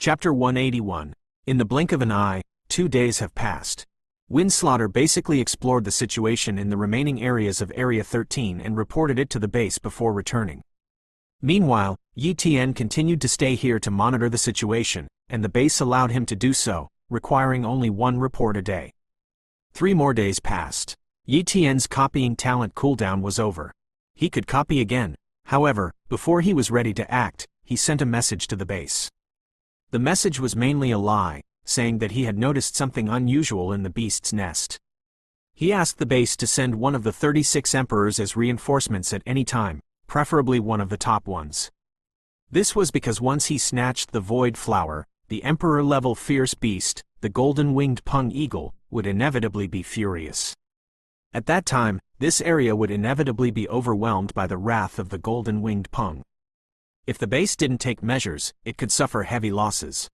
Chapter 181. In the blink of an eye, 2 days have passed. Winslaughter basically explored the situation in the remaining areas of Area 13 and reported it to the base before returning. Meanwhile, Yi Tian continued to stay here to monitor the situation, and the base allowed him to do so, requiring only 1 report a day. 3 more days passed. Yi Tian's copying talent cooldown was over. He could copy again. However, before he was ready to act, he sent a message to the base. The message was mainly a lie, saying that he had noticed something unusual in the beast's nest. He asked the base to send one of the 36 emperors as reinforcements at any time, preferably one of the top ones. This was because once he snatched the void flower, the emperor-level fierce beast, the golden-winged pung eagle, would inevitably be furious. At that time, this area would inevitably be overwhelmed by the wrath of the golden-winged pung. If the base didn't take measures, it could suffer heavy losses.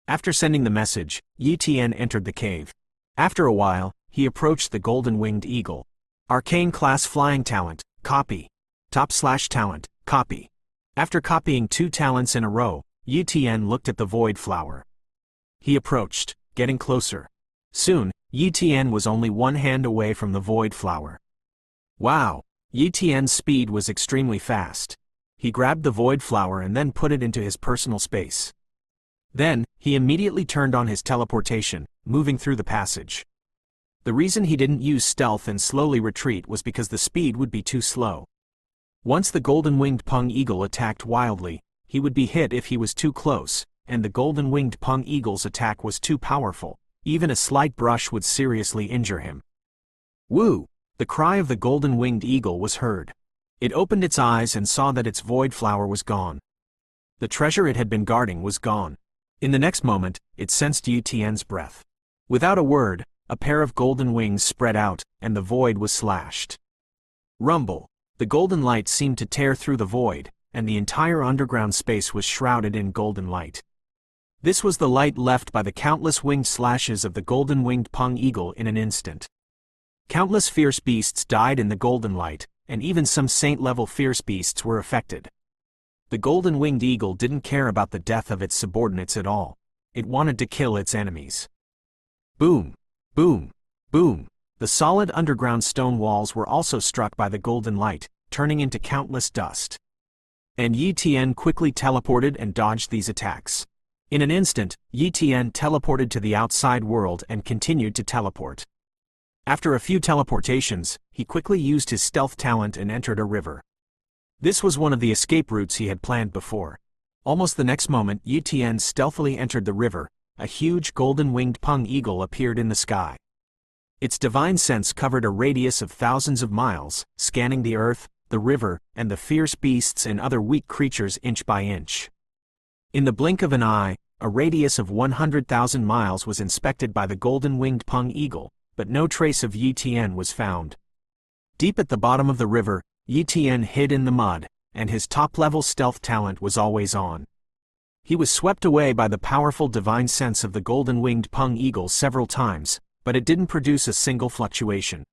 After sending the message, Yi Tian entered the cave. After a while, he approached the golden-winged eagle. Arcane class flying talent, copy. Top/talent, copy. After copying 2 talents in a row, Yi Tian looked at the void flower. He approached, getting closer. Soon, Yi Tian was only 1 hand away from the void flower. Wow! Yi Tian's speed was extremely fast. He grabbed the void flower and then put it into his personal space. Then, he immediately turned on his teleportation, moving through the passage. The reason he didn't use stealth and slowly retreat was because the speed would be too slow. Once the golden-winged pung eagle attacked wildly, he would be hit if he was too close, and the golden-winged pung eagle's attack was too powerful. Even a slight brush would seriously injure him. Woo! The cry of the golden-winged eagle was heard. It opened its eyes and saw that its void flower was gone. The treasure it had been guarding was gone. In the next moment, it sensed Yi Tian's breath. Without a word, a pair of golden wings spread out, and the void was slashed. Rumble! The golden light seemed to tear through the void, and the entire underground space was shrouded in golden light. This was the light left by the countless winged slashes of the golden-winged pung eagle in an instant. Countless fierce beasts died in the golden light, and even some saint-level fierce beasts were affected. The golden-winged eagle didn't care about the death of its subordinates at all. It wanted to kill its enemies. Boom! Boom! Boom! The solid underground stone walls were also struck by the golden light, turning into countless dust. And Yi Tian quickly teleported and dodged these attacks. In an instant, Yi Tian teleported to the outside world and continued to teleport. After a few teleportations, he quickly used his stealth talent and entered a river. This was one of the escape routes he had planned before. Almost the next moment, Yi Tian stealthily entered the river. A huge golden-winged pung eagle appeared in the sky. Its divine sense covered a radius of thousands of miles, scanning the earth, the river, and the fierce beasts and other weak creatures inch by inch. In the blink of an eye, a radius of 100,000 miles was inspected by the golden-winged pung eagle, but no trace of Yi Tian was found. Deep at the bottom of the river, Yi Tian hid in the mud, and his top-level stealth talent was always on. He was swept away by the powerful divine sense of the golden-winged pung eagle several times, but it didn't produce a single fluctuation.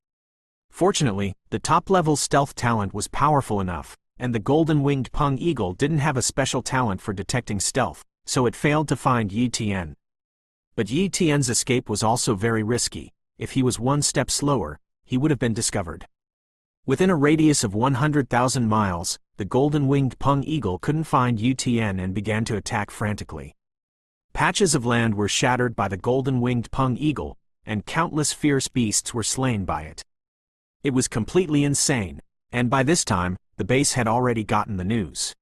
Fortunately, the top-level stealth talent was powerful enough, and the golden-winged pung eagle didn't have a special talent for detecting stealth, so it failed to find Yi Tian. But Yi Tian's escape was also very risky. If he was 1 step slower, he would have been discovered. Within a radius of 100,000 miles, the golden-winged pung eagle couldn't find Yi Tian and began to attack frantically. Patches of land were shattered by the golden-winged pung eagle, and countless fierce beasts were slain by it. It was completely insane, and by this time, the base had already gotten the news.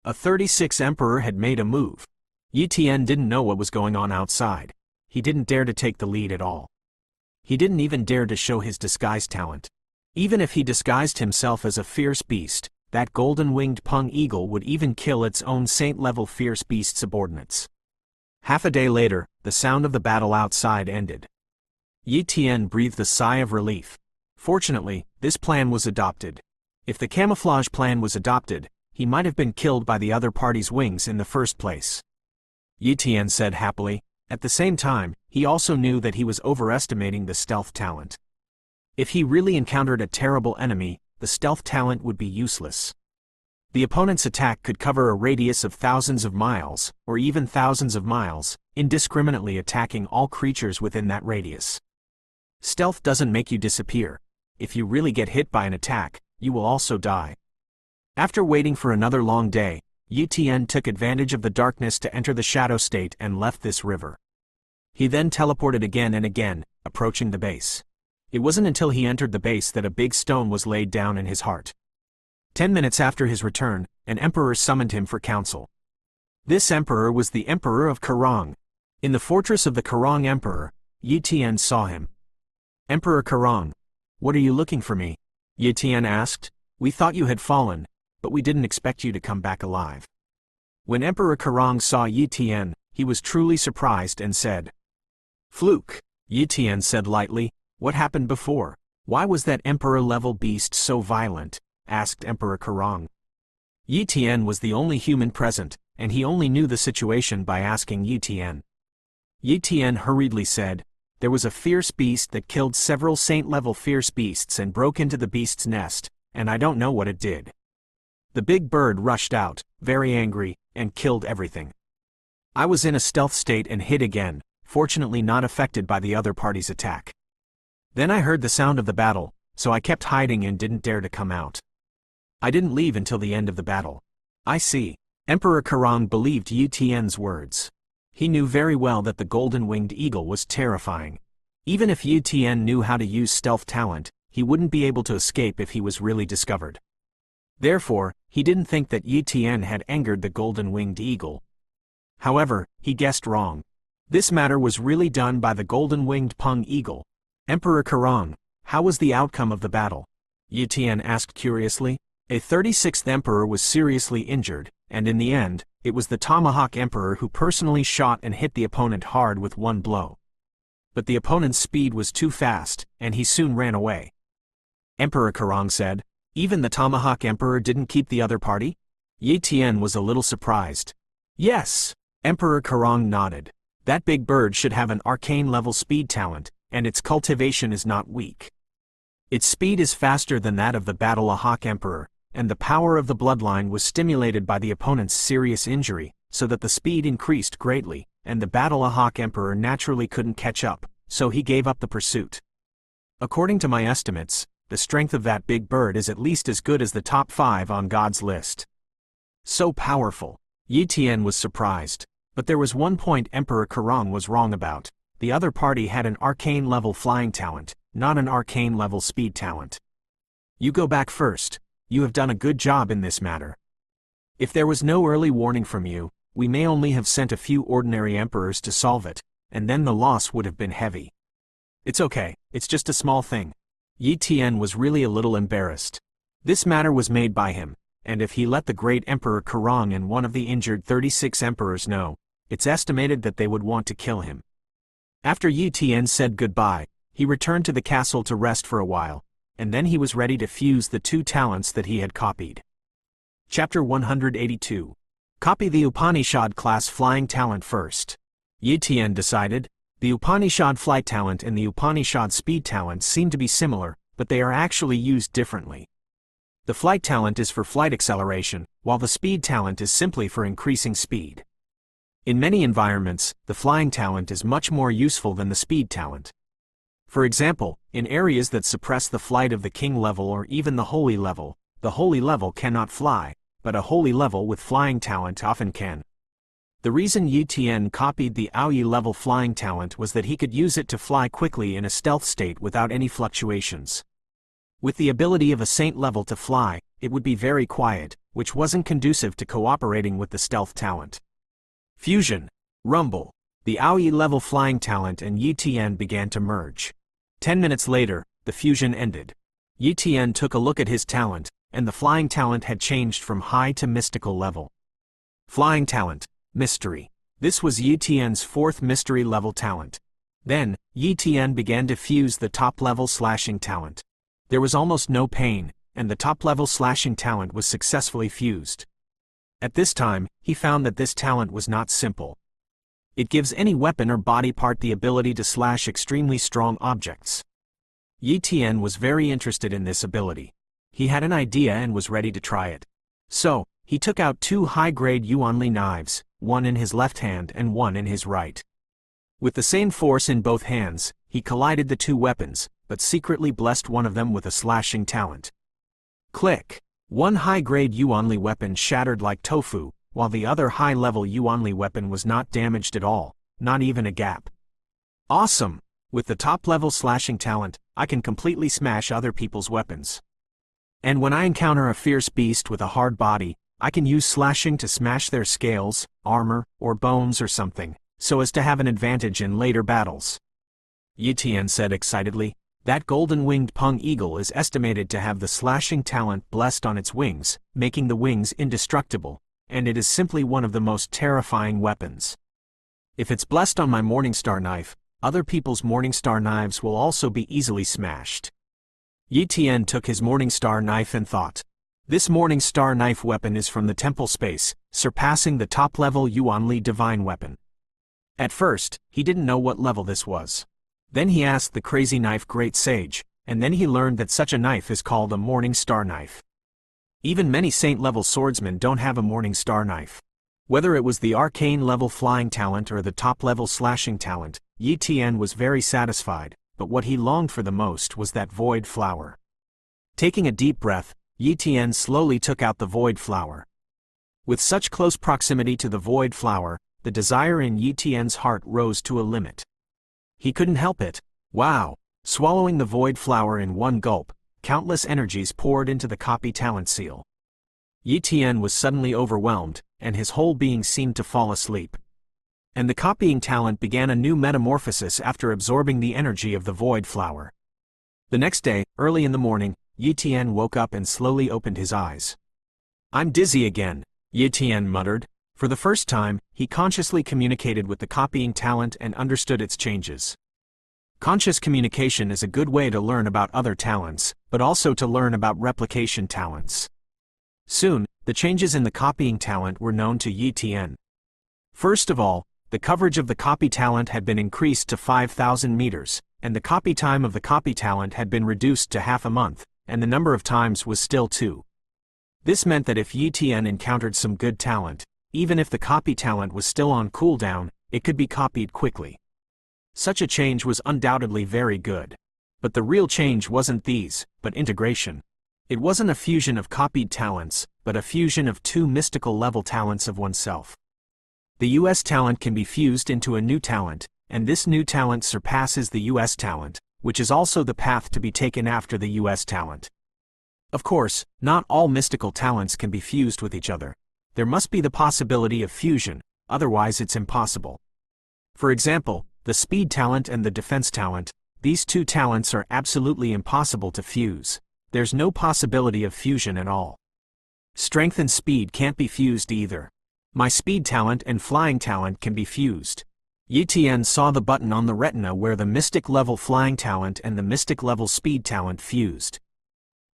A 36 emperor had made a move. Yi Tian didn't know what was going on outside. He didn't dare to take the lead at all. He didn't even dare to show his disguise talent. Even if he disguised himself as a fierce beast, that golden-winged pung eagle would even kill its own saint-level fierce beast subordinates. Half a day later, the sound of the battle outside ended. Yi Tian breathed a sigh of relief. Fortunately, this plan was adopted. If the camouflage plan was adopted, he might have been killed by the other party's wings in the first place. Yi Tian said happily. At the same time, he also knew that he was overestimating the stealth talent. If he really encountered a terrible enemy, the stealth talent would be useless. The opponent's attack could cover a radius of thousands of miles, or even thousands of miles, indiscriminately attacking all creatures within that radius. Stealth doesn't make you disappear. If you really get hit by an attack, you will also die. After waiting for another long day, Yutian took advantage of the darkness to enter the shadow state and left this river. He then teleported again and again, approaching the base. It wasn't until he entered the base that a big stone was laid down in his heart. 10 minutes after his return, an emperor summoned him for counsel. This emperor was the Emperor of Karong. In the fortress of the Karong Emperor, Yutian saw him. "Emperor Karong, what are you looking for me?" Yutian asked. "We thought you had fallen, but we didn't expect you to come back alive." When Emperor Karong saw Yutian, he was truly surprised and said, "Fluke." Yutian said lightly, "What happened before? Why was that emperor-level beast so violent?" asked Emperor Karong. Yutian was the only human present, and he only knew the situation by asking Yutian. Yutian hurriedly said, "There was a fierce beast that killed several saint-level fierce beasts and broke into the beast's nest, and I don't know what it did. The big bird rushed out, very angry, and killed everything. I was in a stealth state and hid again, fortunately not affected by the other party's attack. Then I heard the sound of the battle, so I kept hiding and didn't dare to come out. I didn't leave until the end of the battle." "I see." Emperor Karong believed Yutian's words. He knew very well that the golden-winged eagle was terrifying. Even if Yutian knew how to use stealth talent, he wouldn't be able to escape if he was really discovered. Therefore, he didn't think that Yutian had angered the golden-winged eagle. However, he guessed wrong. This matter was really done by the golden-winged pung eagle. "Emperor Karong, how was the outcome of the battle?" Yutian asked curiously. A 36th emperor was seriously injured, and in the end, it was the Tomahawk Emperor who personally shot and hit the opponent hard with one blow. But the opponent's speed was too fast, and he soon ran away. Emperor Karong said, "Even the Tomahawk Emperor didn't keep the other party?" Yitian was a little surprised. "Yes." Emperor Karong nodded. "That big bird should have an arcane-level speed talent, and its cultivation is not weak. Its speed is faster than that of the Battle-a-Hawk Emperor, and the power of the bloodline was stimulated by the opponent's serious injury, so that the speed increased greatly, and the Battle-a-Hawk Emperor naturally couldn't catch up, so he gave up the pursuit. According to my estimates, the strength of that big bird is at least as good as the top 5 on God's list." So powerful. Yitian was surprised, but there was one point Emperor Karong was wrong about. The other party had an arcane-level flying talent, not an arcane-level speed talent. "You go back first. You have done a good job in this matter. If there was no early warning from you, we may only have sent a few ordinary emperors to solve it, and then the loss would have been heavy." "It's okay, it's just a small thing." Yitian was really a little embarrassed. This matter was made by him, and if he let the great Emperor Karong and one of the injured 36 emperors know, it's estimated that they would want to kill him. After Yitian said goodbye, he returned to the castle to rest for a while, and then he was ready to fuse the 2 talents that he had copied. Chapter 182. Copy the Upanishad class flying talent first. Yitian decided, the Upanishad flight talent and the Upanishad speed talent seem to be similar, but they are actually used differently. The flight talent is for flight acceleration, while the speed talent is simply for increasing speed. In many environments, the flying talent is much more useful than the speed talent. For example, in areas that suppress the flight of the king level or even the holy level cannot fly, but a holy level with flying talent often can. The reason Yutian copied the Aoyi level flying talent was that he could use it to fly quickly in a stealth state without any fluctuations. With the ability of a saint level to fly, it would be very quiet, which wasn't conducive to cooperating with the stealth talent. Fusion. Rumble. The Aoyi level flying talent and Yitian began to merge. 10 minutes later, the fusion ended. Yitian took a look at his talent, and the flying talent had changed from high to mystical level. Flying talent. Mystery. This was Yitian's 4th mystery level talent. Then, Yitian began to fuse the top level slashing talent. There was almost no pain, and the top level slashing talent was successfully fused. At this time, he found that this talent was not simple. It gives any weapon or body part the ability to slash extremely strong objects. Yitian was very interested in this ability. He had an idea and was ready to try it. So, he took out 2 high-grade yuanli knives, one in his left hand and one in his right. With the same force in both hands, he collided the 2 weapons, but secretly blessed one of them with a slashing talent. Click! One high-grade yuanli weapon shattered like tofu, while the other high-level yuanli weapon was not damaged at all, not even a gap. Awesome! With the top-level slashing talent, I can completely smash other people's weapons. And when I encounter a fierce beast with a hard body, I can use slashing to smash their scales, armor, or bones or something, so as to have an advantage in later battles. Yi Tian said excitedly, that golden-winged pung eagle is estimated to have the slashing talent blessed on its wings, making the wings indestructible, and it is simply one of the most terrifying weapons. If it's blessed on my Morningstar knife, other people's Morningstar knives will also be easily smashed. Yi Tian took his Morningstar knife and thought. This Morningstar knife weapon is from the temple space, surpassing the top-level yuanli divine weapon. At first, he didn't know what level this was. Then he asked the crazy knife great sage, and then he learned that such a knife is called a Morningstar knife. Even many saint-level swordsmen don't have a Morningstar knife. Whether it was the arcane-level flying talent or the top-level slashing talent, Yi Tian was very satisfied, but what he longed for the most was that void flower. Taking a deep breath, Yi Tian slowly took out the void flower. With such close proximity to the void flower, the desire in Yi Tian's heart rose to a limit. He couldn't help it. Wow! Swallowing the void flower in one gulp, countless energies poured into the copy talent seal. Yi Tian was suddenly overwhelmed, and his whole being seemed to fall asleep. And the copying talent began a new metamorphosis after absorbing the energy of the void flower. The next day, early in the morning, Yi Tian woke up and slowly opened his eyes. I'm dizzy again, Yi Tian muttered. For the first time, he consciously communicated with the copying talent and understood its changes. Conscious communication is a good way to learn about other talents, but also to learn about replication talents. Soon, the changes in the copying talent were known to Yi Tian. First of all, the coverage of the copy talent had been increased to 5,000 meters, and the copy time of the copy talent had been reduced to half a month, and the number of times was still 2. This meant that if Yi Tian encountered some good talent, even if the copy talent was still on cooldown, it could be copied quickly. Such a change was undoubtedly very good. But the real change wasn't these, but integration. It wasn't a fusion of copied talents, but a fusion of 2 mystical level talents of oneself. The US talent can be fused into a new talent, and this new talent surpasses the US talent, which is also the path to be taken after the US talent. Of course, not all mystical talents can be fused with each other. There must be the possibility of fusion, otherwise it's impossible. For example, the speed talent and the defense talent, these 2 talents are absolutely impossible to fuse. There's no possibility of fusion at all. Strength and speed can't be fused either. My speed talent and flying talent can be fused. Yi Tian saw the button on the retina where the mystic level flying talent and the mystic level speed talent fused.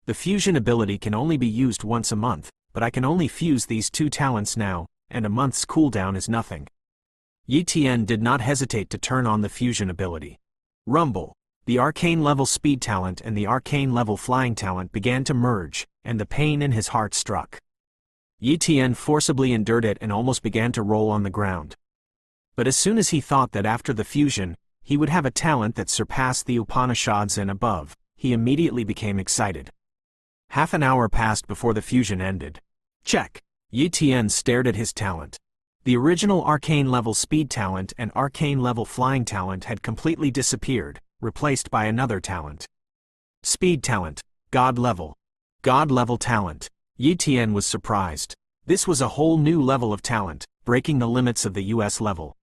The fusion ability can only be used once a month, but I can only fuse these 2 talents now, and a month's cooldown is nothing. Yi Tian did not hesitate to turn on the fusion ability. Rumble! The arcane level speed talent and the arcane level flying talent began to merge, and the pain in his heart struck. Yi Tian forcibly endured it and almost began to roll on the ground. But as soon as he thought that after the fusion, he would have a talent that surpassed the Upanishads and above, he immediately became excited. Half an hour passed before the fusion ended. Check! Yi Tian stared at his talent. The original arcane level speed talent and arcane level flying talent had completely disappeared, replaced by another talent. Speed talent, God level. God level talent. Yi Tian was surprised. This was a whole new level of talent, breaking the limits of the US level.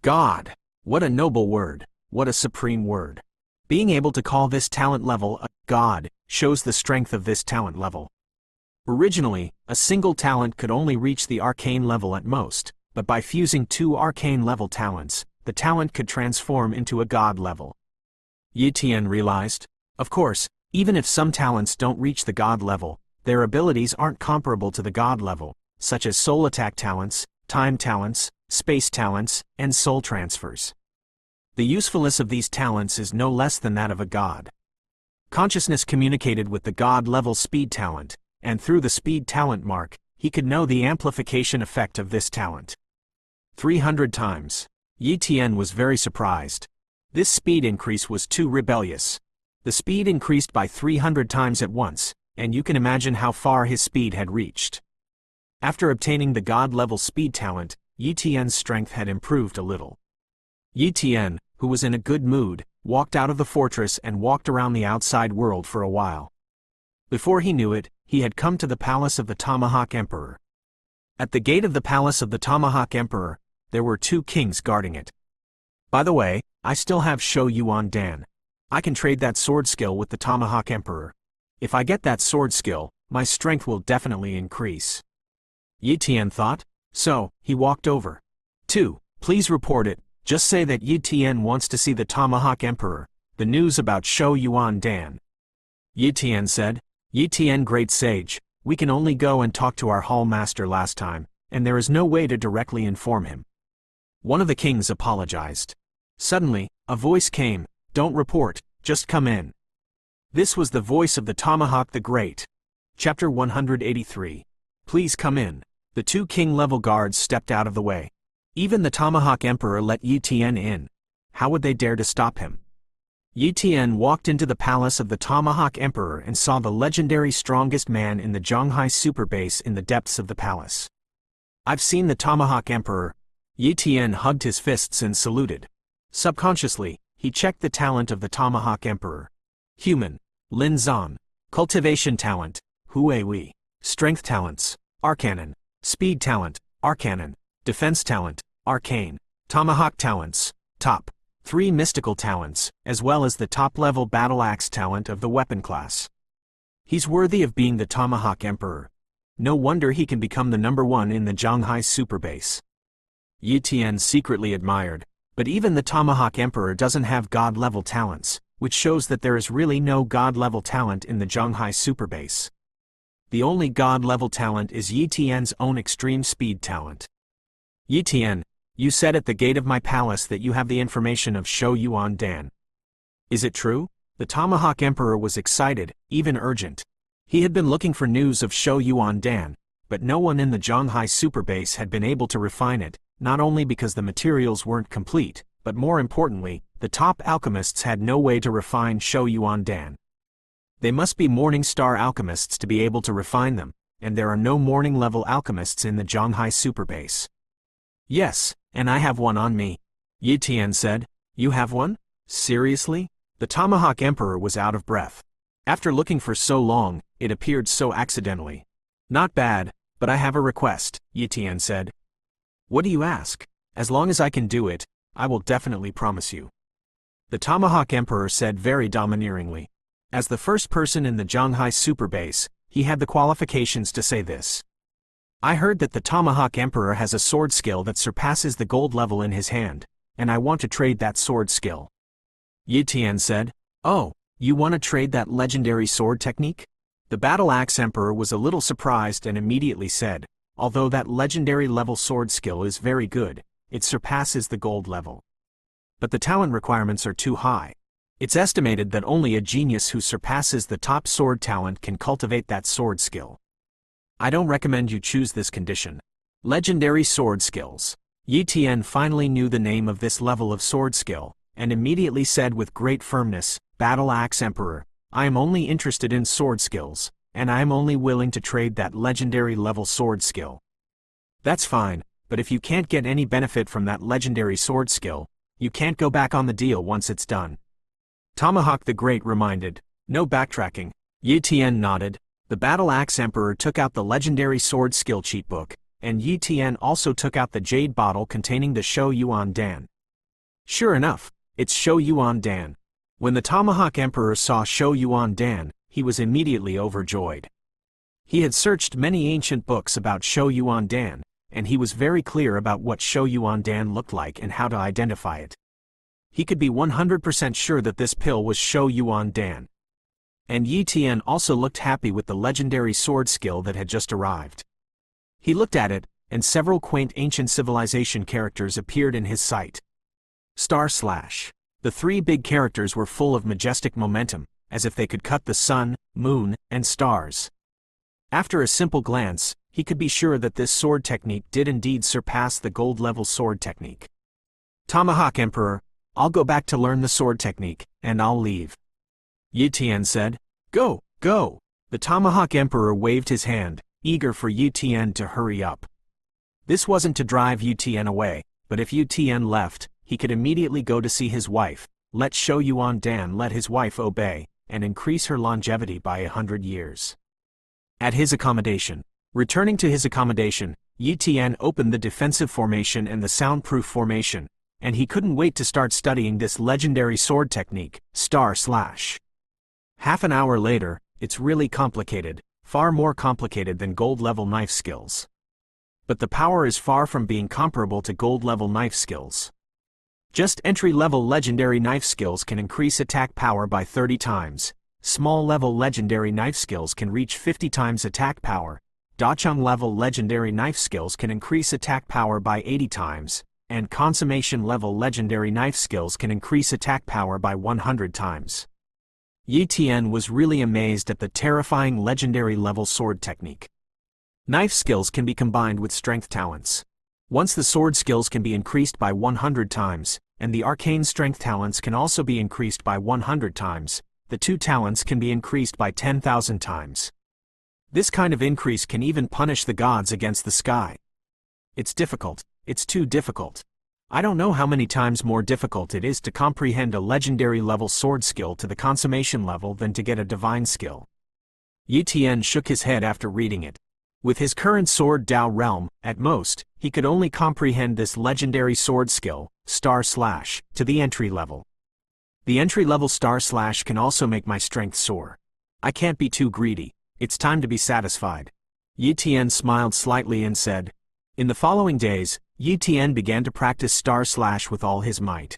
God! What a noble word, what a supreme word. Being able to call this talent level a God shows the strength of this talent level. Originally, a single talent could only reach the arcane level at most, but by fusing 2 arcane level talents, the talent could transform into a God level. Yi Tian realized, of course, even if some talents don't reach the God level, their abilities aren't comparable to the God level, such as soul attack talents, time talents, space talents, and soul transfers. The usefulness of these talents is no less than that of a God. Consciousness communicated with the God level speed talent, and through the speed talent mark, he could know the amplification effect of this talent. 300 times. Yi Tian was very surprised. This speed increase was too rebellious. The speed increased by 300 times at once, and you can imagine how far his speed had reached. After obtaining the God-level speed talent, Yi Tian's strength had improved a little. Yi Tian, who was in a good mood, walked out of the fortress and walked around the outside world for a while. Before he knew it, he had come to the palace of the Tomahawk Emperor. At the gate of the palace of the Tomahawk Emperor, there were 2 kings guarding it. By the way, I still have Shou Yuan Dan. I can trade that sword skill with the Tomahawk Emperor. If I get that sword skill, my strength will definitely increase. Yi Tian thought. So, he walked over. 2. Please report it. Just say that Yi Tian wants to see the Tomahawk Emperor. The news about Shou Yuan Dan. Yi Tian said. Yi Tian, great sage, we can only go and talk to our hall master last time, and there is no way to directly inform him. One of the kings apologized. Suddenly, a voice came, don't report, just come in. This was the voice of the Tomahawk the Great. Chapter 183. Please come in. The 2 king-level guards stepped out of the way. Even the Tomahawk Emperor let Yi Tian in. How would they dare to stop him? Yi Tian walked into the palace of the Tomahawk Emperor and saw the legendary strongest man in the Zhonghai super base in the depths of the palace. I've seen the Tomahawk Emperor. Yi Tian hugged his fists and saluted. Subconsciously, he checked the talent of the Tomahawk Emperor. Human, Lin Zan. Cultivation talent, Hui Wei. Strength talents, Arcanon. Speed talent, Arcanon. Defense talent, Arcane. Tomahawk talents, Top. 3 mystical talents, as well as the top-level battle axe talent of the weapon class. He's worthy of being the Tomahawk Emperor. No wonder he can become the #1 in the Zhonghai super base. Yi Tian secretly admired, but even the Tomahawk Emperor doesn't have god-level talents, which shows that there is really no god-level talent in the Zhonghai super base. The only god-level talent is Yi Tian's own extreme speed talent. Yi Tian, you said at the gate of my palace that you have the information of Shou Yuan Dan. Is it true? The Tomahawk Emperor was excited, even urgent. He had been looking for news of Shou Yuan Dan, but no one in the Zhonghai super base had been able to refine it, not only because the materials weren't complete, but more importantly, the top alchemists had no way to refine Shou Yuan Dan. They must be Morning Star alchemists to be able to refine them, and there are no morning-level alchemists in the Zhonghai super base. Yes, and I have one on me. Yi Tian said. You have one? Seriously? The Tomahawk Emperor was out of breath. After looking for so long, it appeared so accidentally. Not bad, but I have a request, Yi Tian said. What do you ask? As long as I can do it, I will definitely promise you. The Tomahawk Emperor said very domineeringly. As the first person in the Zhonghai super base, he had the qualifications to say this. I heard that the Tomahawk Emperor has a sword skill that surpasses the gold level in his hand, and I want to trade that sword skill. Yi Tian said, Oh, you want to trade that legendary sword technique? The Battle Axe Emperor was a little surprised and immediately said, although that legendary level sword skill is very good, it surpasses the gold level. But the talent requirements are too high. It's estimated that only a genius who surpasses the top sword talent can cultivate that sword skill. I don't recommend you choose this condition. Legendary sword skills. Yi Tian finally knew the name of this level of sword skill, and immediately said with great firmness, Battle Axe Emperor, I am only interested in sword skills, and I am only willing to trade that legendary level sword skill. That's fine, but if you can't get any benefit from that legendary sword skill, you can't go back on the deal once it's done. Tomahawk the Great reminded. No backtracking. Yi Tian nodded. The Battle Axe Emperor took out the legendary sword skill cheat book, and Yi Tian also took out the jade bottle containing the Shou Yuan Dan. Sure enough, it's Shou Yuan Dan. When the Tomahawk Emperor saw Shou Yuan Dan, he was immediately overjoyed. He had searched many ancient books about Shou Yuan Dan, and he was very clear about what Shou Yuan Dan looked like and how to identify it. He could be 100% sure that this pill was Shou Yuan Dan. And Yi Tian also looked happy with the legendary sword skill that had just arrived. He looked at it, and several quaint ancient civilization characters appeared in his sight. // The 3 big characters were full of majestic momentum, as if they could cut the sun, moon, and stars. After a simple glance, he could be sure that this sword technique did indeed surpass the gold-level sword technique. Tomahawk Emperor, I'll go back to learn the sword technique, and I'll leave. Yi Tian said. Go, go! The Tomahawk Emperor waved his hand, eager for Yi Tian to hurry up. This wasn't to drive Yi Tian away, but if Yi Tian left, he could immediately go to see his wife, let Shou Yuan Dan let his wife obey, and increase her longevity by 100 years. At his accommodation. Returning to his accommodation, Yi Tian opened the defensive formation and the soundproof formation, and he couldn't wait to start studying this legendary sword technique, //. Half an hour later, it's really complicated, far more complicated than gold-level knife skills. But the power is far from being comparable to gold-level knife skills. Just entry-level legendary knife skills can increase attack power by 30 times, small-level legendary knife skills can reach 50 times attack power, Dacheng-level legendary knife skills can increase attack power by 80 times, and consummation-level legendary knife skills can increase attack power by 100 times. Yi Tian was really amazed at the terrifying legendary-level sword technique. Knife skills can be combined with strength talents. Once the sword skills can be increased by 100 times, and the arcane strength talents can also be increased by 100 times, the two talents can be increased by 10,000 times. This kind of increase can even punish the gods against the sky. It's difficult, it's too difficult. I don't know how many times more difficult it is to comprehend a legendary level sword skill to the consummation level than to get a divine skill. Yi Tian shook his head after reading it. With his current sword Dao realm, at most, he could only comprehend this legendary sword skill, / to the entry level. The entry level / can also make my strength soar. I can't be too greedy, it's time to be satisfied. Yi Tian smiled slightly and said. In the following days, Yi Tian began to practice / with all his might.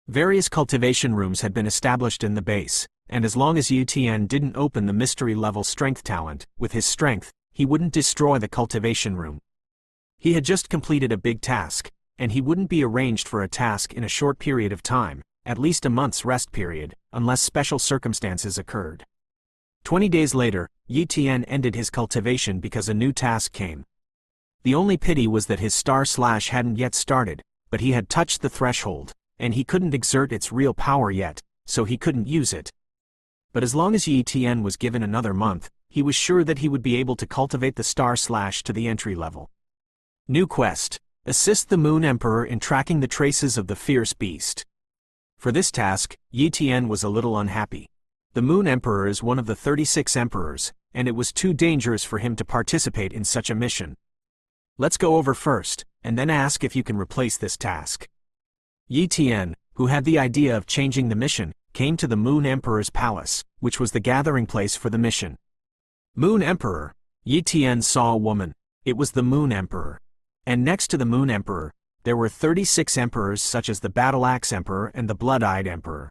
Various cultivation rooms had been established in the base, and as long as Yi Tian didn't open the mystery level strength talent, with his strength, he wouldn't destroy the cultivation room. He had just completed a big task, and he wouldn't be arranged for a task in a short period of time, at least a month's rest period, unless special circumstances occurred. 20 days later, Yi Tian ended his cultivation because a new task came. The only pity was that his / hadn't yet started, but he had touched the threshold, and he couldn't exert its real power yet, so he couldn't use it. But as long as Yi Tian was given another month, he was sure that he would be able to cultivate the / to the entry level. New quest: assist the Moon Emperor in tracking the traces of the fierce beast. For this task, Yi Tian was a little unhappy. The Moon Emperor is one of the 36 emperors, and it was too dangerous for him to participate in such a mission. Let's go over first, and then ask if you can replace this task. Yi Tian, who had the idea of changing the mission, came to the Moon Emperor's palace, which was the gathering place for the mission. Moon Emperor. Yi Tian saw a woman. It was the Moon Emperor. And next to the Moon Emperor, there were 36 emperors such as the Battle Axe Emperor and the Blood-Eyed Emperor.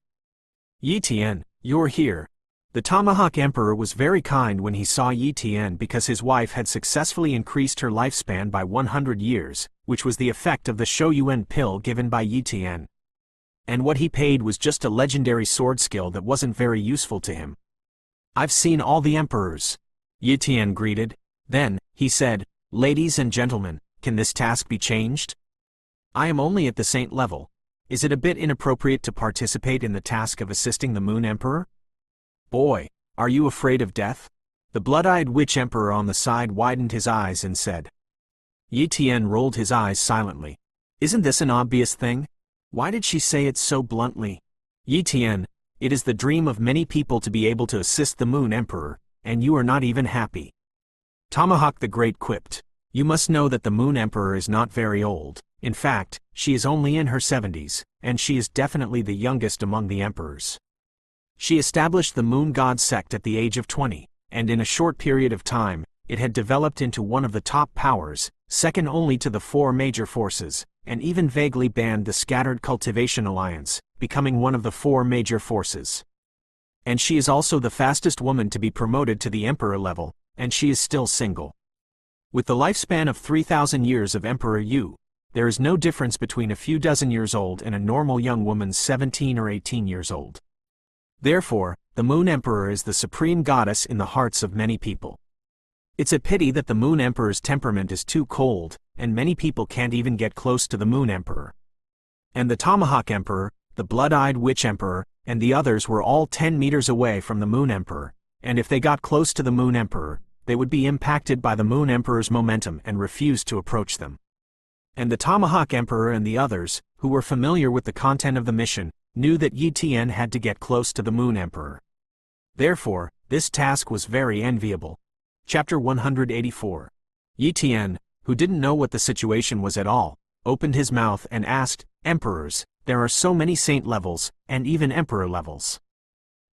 Yi Tian, you're here. The Tomahawk Emperor was very kind when he saw Yi Tian because his wife had successfully increased her lifespan by 100 years, which was the effect of the Shou Yuan pill given by Yi Tian. And what he paid was just a legendary sword skill that wasn't very useful to him. I've seen all the emperors. Yi Tian greeted. Then, he said, Ladies and gentlemen, can this task be changed? I am only at the saint level. Is it a bit inappropriate to participate in the task of assisting the Moon Emperor? Boy, are you afraid of death? The Blood-Eyed Witch Emperor on the side widened his eyes and said. Yi Tian rolled his eyes silently. Isn't this an obvious thing? Why did she say it so bluntly? Yi Tian, it is the dream of many people to be able to assist the Moon Emperor, and you are not even happy. Tomahawk the Great quipped. You must know that the Moon Emperor is not very old. In fact, she is only in her 70s, and she is definitely the youngest among the emperors. She established the Moon God sect at the age of 20, and in a short period of time, it had developed into one of the top powers, second only to the 4 major forces, and even vaguely banned the Scattered Cultivation Alliance, becoming one of the 4 major forces. And she is also the fastest woman to be promoted to the Emperor level, and she is still single. With the lifespan of 3,000 years of Emperor Yu, there is no difference between a few dozen years old and a normal young woman's 17 or 18 years old. Therefore, the Moon Emperor is the supreme goddess in the hearts of many people. It's a pity that the Moon Emperor's temperament is too cold, and many people can't even get close to the Moon Emperor. And the Tomahawk Emperor, the Blood-Eyed Witch Emperor, and the others were all 10 meters away from the Moon Emperor, and if they got close to the Moon Emperor, they would be impacted by the Moon Emperor's momentum and refuse to approach them. And the Tomahawk Emperor and the others, who were familiar with the content of the mission, knew that Yi Tian had to get close to the Moon Emperor. Therefore, this task was very enviable. Chapter 184. Yi Tian, who didn't know what the situation was at all, opened his mouth and asked, "Emperors, there are so many saint levels, and even emperor levels.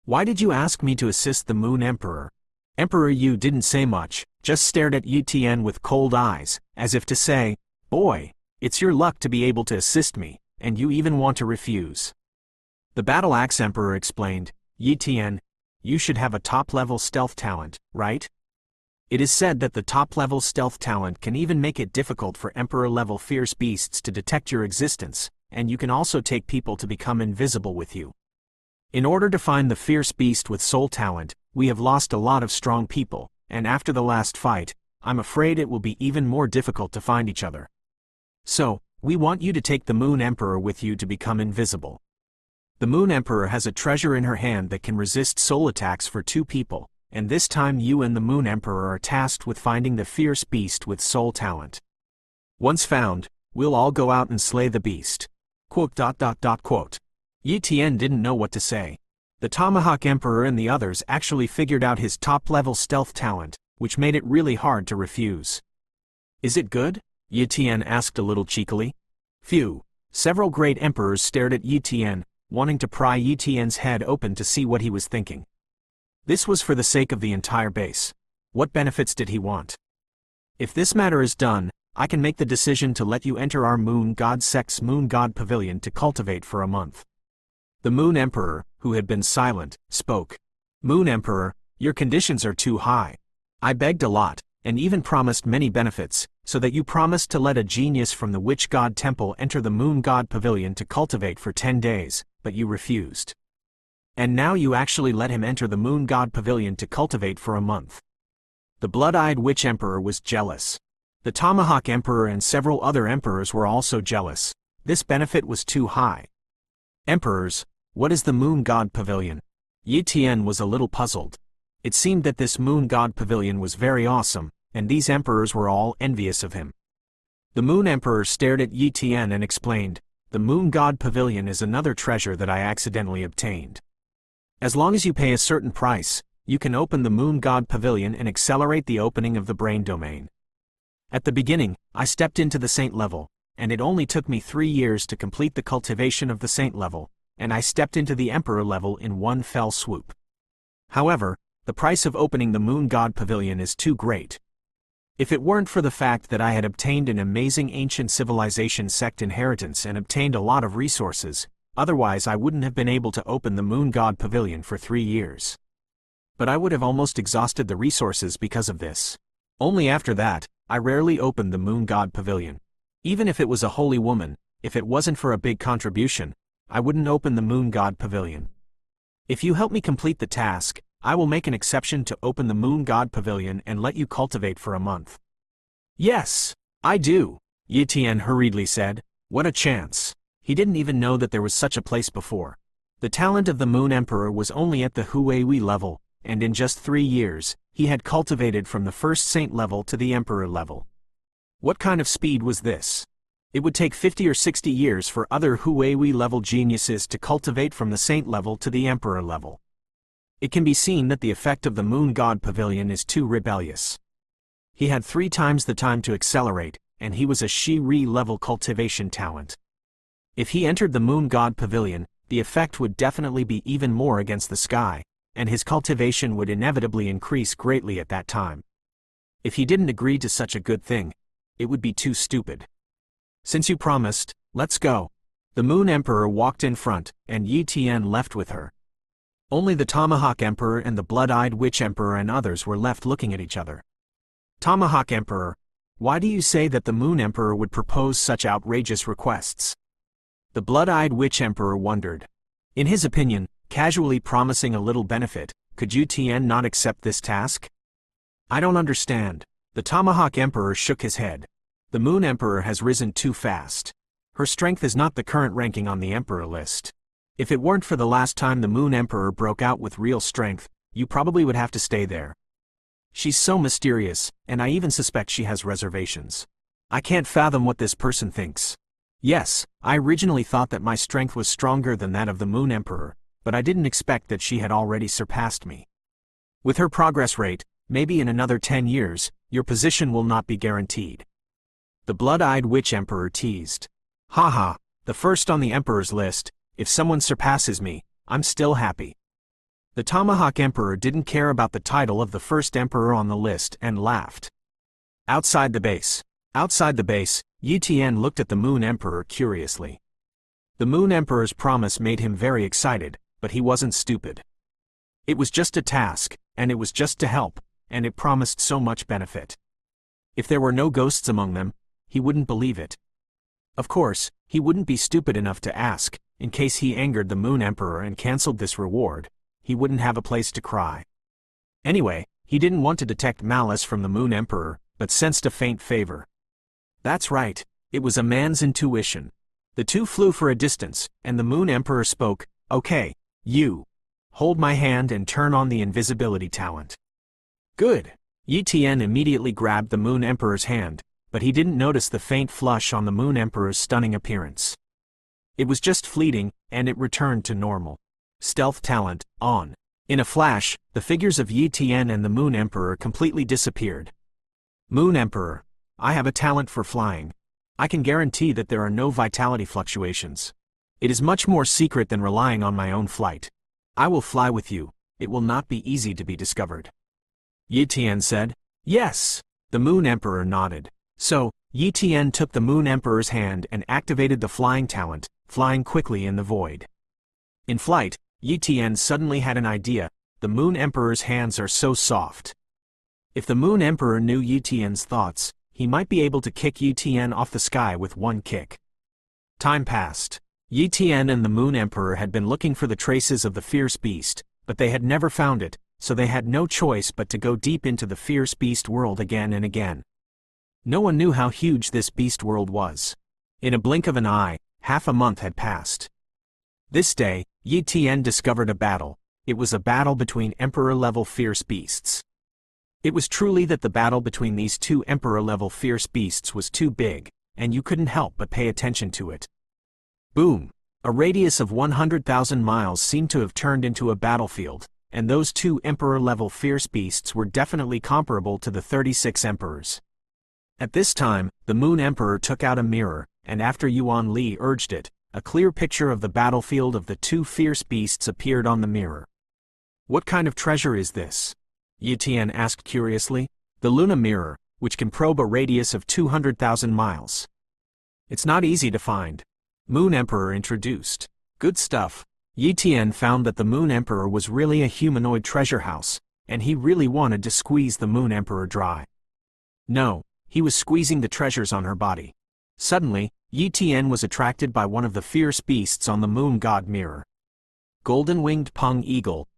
Why did you ask me to assist the Moon Emperor?" Emperor Yu didn't say much, just stared at Yi Tian with cold eyes, as if to say, "Boy, it's your luck to be able to assist me, and you even want to refuse." The Battle Axe Emperor explained, "Yi Tian, you should have a top-level stealth talent, right? It is said that the top-level stealth talent can even make it difficult for Emperor-level fierce beasts to detect your existence, and you can also take people to become invisible with you. In order to find the fierce beast with soul talent, we have lost a lot of strong people, and after the last fight, I'm afraid it will be even more difficult to find each other. So, we want you to take the Moon Emperor with you to become invisible. The Moon Emperor has a treasure in her hand that can resist soul attacks for 2 people, and this time you and the Moon Emperor are tasked with finding the fierce beast with soul talent. Once found, we'll all go out and slay the beast." Yi Tian didn't know what to say. The Tomahawk Emperor and the others actually figured out his top-level stealth talent, which made it really hard to refuse. "Is it good?" Yi Tian asked a little cheekily. Phew! Several great emperors stared at Yi Tian, wanting to pry Yi Tian's head open to see what he was thinking. This was for the sake of the entire base. What benefits did he want? "If this matter is done, I can make the decision to let you enter our Moon God Sect's Moon God Pavilion to cultivate for a month." The Moon Emperor, who had been silent, spoke. "Moon Emperor, your conditions are too high. I begged a lot, and even promised many benefits, so that you promised to let a genius from the Witch God Temple enter the Moon God Pavilion to cultivate for 10 days, but you refused. And now you actually let him enter the Moon God Pavilion to cultivate for a month." The Blood-Eyed Witch Emperor was jealous. The Tomahawk Emperor and several other emperors were also jealous. This benefit was too high. "Emperors, what is the Moon God Pavilion?" Yi Tian was a little puzzled. It seemed that this Moon God Pavilion was very awesome, and these emperors were all envious of him. The Moon Emperor stared at Yi Tian and explained, "The Moon God Pavilion is another treasure that I accidentally obtained. As long as you pay a certain price, you can open the Moon God Pavilion and accelerate the opening of the brain domain. At the beginning, I stepped into the Saint level, and it only took me 3 years to complete the cultivation of the Saint level, and I stepped into the Emperor level in one fell swoop. However, the price of opening the Moon God Pavilion is too great. If it weren't for the fact that I had obtained an amazing ancient civilization sect inheritance and obtained a lot of resources, otherwise I wouldn't have been able to open the Moon God Pavilion for 3 years. But I would have almost exhausted the resources because of this. Only after that, I rarely opened the Moon God Pavilion. Even if it was a holy woman, if it wasn't for a big contribution, I wouldn't open the Moon God Pavilion. If you help me complete the task, I will make an exception to open the Moon God Pavilion and let you cultivate for a month." "Yes, I do," Yi Tian hurriedly said. What a chance. He didn't even know that there was such a place before. The talent of the Moon Emperor was only at the Huiwi level, and in just 3 years, he had cultivated from the first saint level to the Emperor level. What kind of speed was this? It would take 50 or 60 years for other Huiwi level geniuses to cultivate from the saint level to the Emperor level. It can be seen that the effect of the Moon God Pavilion is too rebellious. He had 3 times the time to accelerate, and he was a Shi-Ri level cultivation talent. If he entered the Moon God Pavilion, the effect would definitely be even more against the sky, and his cultivation would inevitably increase greatly at that time. If he didn't agree to such a good thing, it would be too stupid. "Since you promised, let's go." The Moon Emperor walked in front, and Yi Tian left with her. Only the Tomahawk Emperor and the Blood-Eyed Witch Emperor and others were left looking at each other. "Tomahawk Emperor, why do you say that the Moon Emperor would propose such outrageous requests?" The Blood-Eyed Witch Emperor wondered. In his opinion, casually promising a little benefit, could Yi Tian not accept this task? I don't understand. The Tomahawk Emperor shook his head. The Moon Emperor has risen too fast. Her strength is not the current ranking on the Emperor list. If it weren't for the last time the Moon Emperor broke out with real strength, you probably would have to stay there. She's so mysterious, and I even suspect she has reservations. I can't fathom what this person thinks. Yes, I originally thought that my strength was stronger than that of the Moon Emperor, but I didn't expect that she had already surpassed me. With her progress rate, maybe in another 10 years, your position will not be guaranteed. The blood-eyed witch emperor teased. Haha, the first on the emperor's list. If someone surpasses me, I'm still happy. The Tomahawk Emperor didn't care about the title of the first emperor on the list and laughed. Outside the base, Yi Tian looked at the Moon Emperor curiously. The Moon Emperor's promise made him very excited, but he wasn't stupid. It was just a task, and it was just to help, and it promised so much benefit. If there were no ghosts among them, he wouldn't believe it. Of course, he wouldn't be stupid enough to ask. In case he angered the Moon Emperor and cancelled this reward, he wouldn't have a place to cry. Anyway, he didn't want to detect malice from the Moon Emperor, but sensed a faint favor. That's right, it was a man's intuition. The two flew for a distance, and the Moon Emperor spoke, "Okay, you. Hold my hand and turn on the invisibility talent." Good. Yi Tian immediately grabbed the Moon Emperor's hand, but he didn't notice the faint flush on the Moon Emperor's stunning appearance. It was just fleeting, and it returned to normal. Stealth talent, on. In a flash, the figures of Yi Tian and the Moon Emperor completely disappeared. Moon Emperor, I have a talent for flying. I can guarantee that there are no vitality fluctuations. It is much more secret than relying on my own flight. I will fly with you. It will not be easy to be discovered. Yi Tian said. Yes. The Moon Emperor nodded. So, Yi Tian took the Moon Emperor's hand and activated the flying talent, flying quickly in the void. In flight, Yi Tian suddenly had an idea. The Moon Emperor's hands are so soft. If the Moon Emperor knew Yi Tian's thoughts, he might be able to kick Yi Tian off the sky with one kick. Time passed. Yi Tian and the Moon Emperor had been looking for the traces of the fierce beast, but they had never found it, so they had no choice but to go deep into the fierce beast world again and again. No one knew how huge this beast world was. In a blink of an eye, half a month had passed. This day, Yi Tian discovered a battle. It was a battle between emperor-level fierce beasts. It was truly that the battle between these two emperor-level fierce beasts was too big, and you couldn't help but pay attention to it. Boom! A radius of 100,000 miles seemed to have turned into a battlefield, and those two emperor-level fierce beasts were definitely comparable to the 36 emperors. At this time, the Moon Emperor took out a mirror, and after Yuan Li urged it, a clear picture of the battlefield of the two fierce beasts appeared on the mirror. What kind of treasure is this? Yi Tian asked curiously. The Luna Mirror, which can probe a radius of 200,000 miles. It's not easy to find. Moon Emperor introduced. Good stuff. Yi Tian found that the Moon Emperor was really a humanoid treasure house, and he really wanted to squeeze the Moon Emperor dry. No. He was squeezing the treasures on her body. Suddenly, Yi Tian was attracted by one of the fierce beasts on the moon god mirror. Golden-winged Pung Eagle,